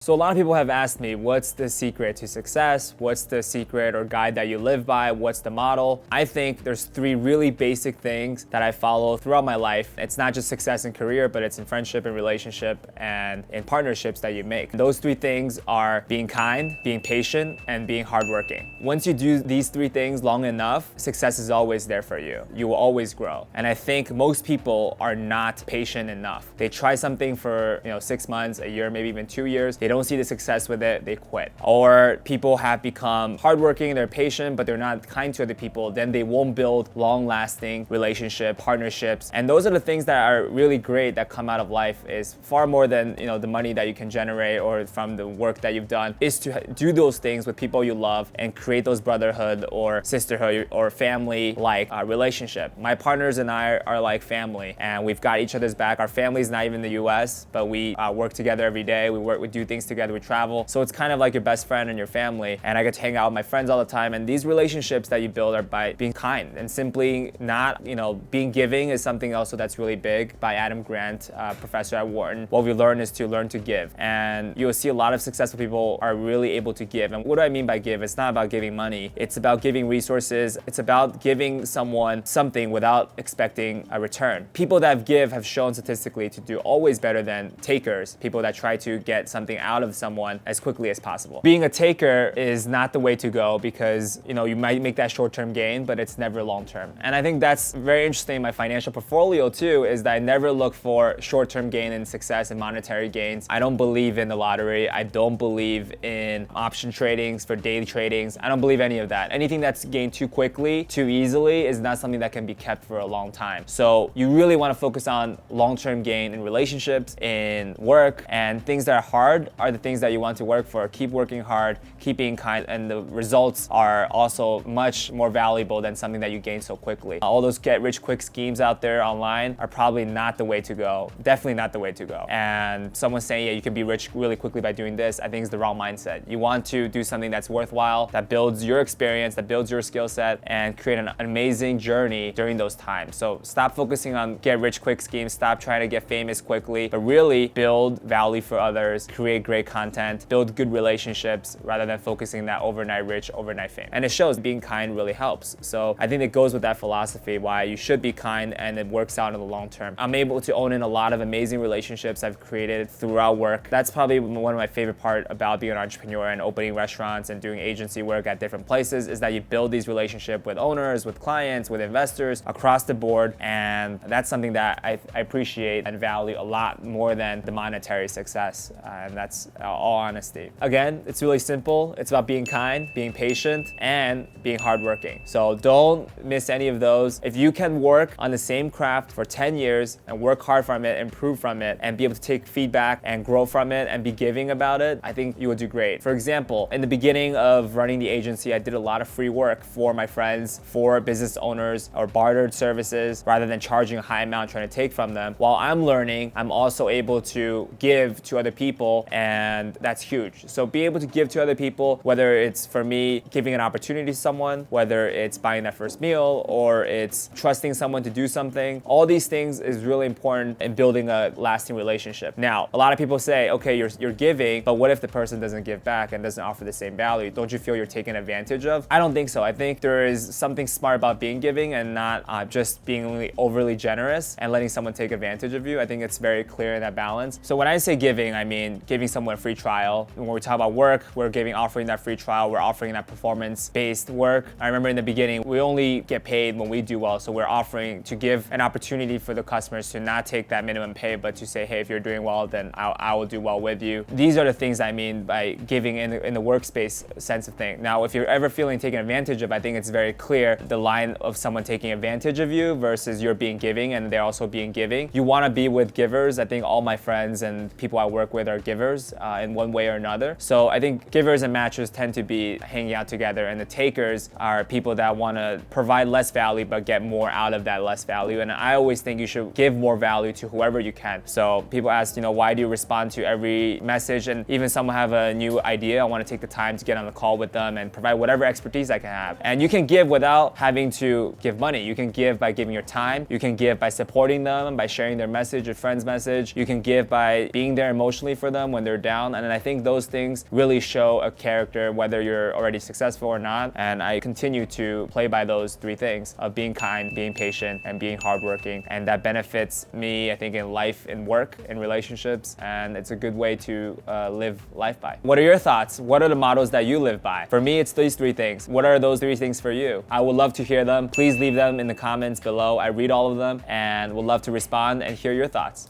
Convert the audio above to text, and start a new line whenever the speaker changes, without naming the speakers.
So a lot of people have asked me, what's the secret to success? What's the secret or guide that you live by? What's the model? I think there's three really basic things that I follow throughout my life. It's not just success in career, but it's in friendship and relationship and in partnerships that you make. Those three things are being kind, being patient, and being hardworking. Once you do these three things long enough, success is always there for you. You will always grow. And I think most people are not patient enough. They try something for 6 months, a year, maybe even 2 years. They don't see the success with it, they quit. Or people have become hardworking, they're patient, but they're not kind to other people, then they won't build long-lasting relationship, partnerships. And those are the things that are really great that come out of life, is far more than the money that you can generate or from the work that you've done, is to do those things with people you love and create those brotherhood or sisterhood or family like relationship. My partners and I are like family, and we've got each other's back. Our family's not even in the US, but we work together every day. We do things together, we travel. So it's kind of like your best friend and your family. And I get to hang out with my friends all the time. And these relationships that you build are by being kind and simply not, being giving is something also that's really big by Adam Grant, professor at Wharton. What we learn is to learn to give. And you'll see a lot of successful people are really able to give. And what do I mean by give? It's not about giving money. It's about giving resources. It's about giving someone something without expecting a return. People that give have shown statistically to do always better than takers, people that try to get something out of someone as quickly as possible. Being a taker is not the way to go, because you might make that short-term gain, but it's never long-term. And I think that's very interesting in my financial portfolio too, is that I never look for short-term gain and success and monetary gains. I don't believe in the lottery. I don't believe in option tradings for daily tradings. I don't believe any of that. Anything that's gained too quickly, too easily, is not something that can be kept for a long time. So you really want to focus on long-term gain in relationships, in work, and things that are hard are the things that you want to work for. Keep working hard, keep being kind, and the results are also much more valuable than something that you gain so quickly. All those get-rich-quick schemes out there online are probably not the way to go. Definitely not the way to go. And someone saying, yeah, you can be rich really quickly by doing this, I think is the wrong mindset. You want to do something that's worthwhile, that builds your experience, that builds your skill set, and create an amazing journey during those times. So stop focusing on get-rich-quick schemes, stop trying to get famous quickly, but really build value for others, create great content, build good relationships, rather than focusing that overnight rich, overnight fame. And it shows being kind really helps. So I think it goes with that philosophy, why you should be kind and it works out in the long term. I'm able to own in a lot of amazing relationships I've created throughout work. That's probably one of my favorite part about being an entrepreneur and opening restaurants and doing agency work at different places, is that you build these relationships with owners, with clients, with investors across the board. And that's something that I appreciate and value a lot more than the monetary success. And that's all honesty. Again, it's really simple. It's about being kind, being patient, and being hardworking. So don't miss any of those. If you can work on the same craft for 10 years and work hard from it, improve from it, and be able to take feedback and grow from it and be giving about it, I think you will do great. For example, in the beginning of running the agency, I did a lot of free work for my friends, for business owners, or bartered services, rather than charging a high amount trying to take from them. While I'm learning, I'm also able to give to other people, and that's huge. So be able to give to other people, whether it's for me giving an opportunity to someone, whether it's buying that first meal, or it's trusting someone to do something. All these things is really important in building a lasting relationship. Now, a lot of people say, okay, you're giving, but what if the person doesn't give back and doesn't offer the same value? Don't you feel you're taken advantage of? I don't think so. I think there is something smart about being giving and not just being overly generous and letting someone take advantage of you. I think it's very clear in that balance. So when I say giving, I mean giving someone a free trial. When we talk about work, we're offering that free trial. We're offering that performance-based work. I remember in the beginning, we only get paid when we do well. So we're offering to give an opportunity for the customers to not take that minimum pay, but to say, hey, if you're doing well, then I will do well with you. These are the things I mean by giving in the workspace sense of thing. Now, if you're ever feeling taken advantage of, I think it's very clear the line of someone taking advantage of you versus you're being giving and they're also being giving. You want to be with givers. I think all my friends and people I work with are givers in one way or another. So I think givers and matchers tend to be hanging out together, and the takers are people that want to provide less value but get more out of that less value. And I always think you should give more value to whoever you can. So people ask, why do you respond to every message? And even someone have a new idea, I want to take the time to get on the call with them and provide whatever expertise I can have. And you can give without having to give money. You can give by giving your time. You can give by supporting them, by sharing their message, your friend's message. You can give by being there emotionally for them when they're down. And I think those things really show a character, whether you're already successful or not. And I continue to play by those three things of being kind, being patient, and being hardworking. And that benefits me, I think, in life, in work, in relationships, and it's a good way to live life by. What are your thoughts? What are the models that you live by? For me, it's these three things. What are those three things for you? I would love to hear them. Please leave them in the comments below. I read all of them and would love to respond and hear your thoughts.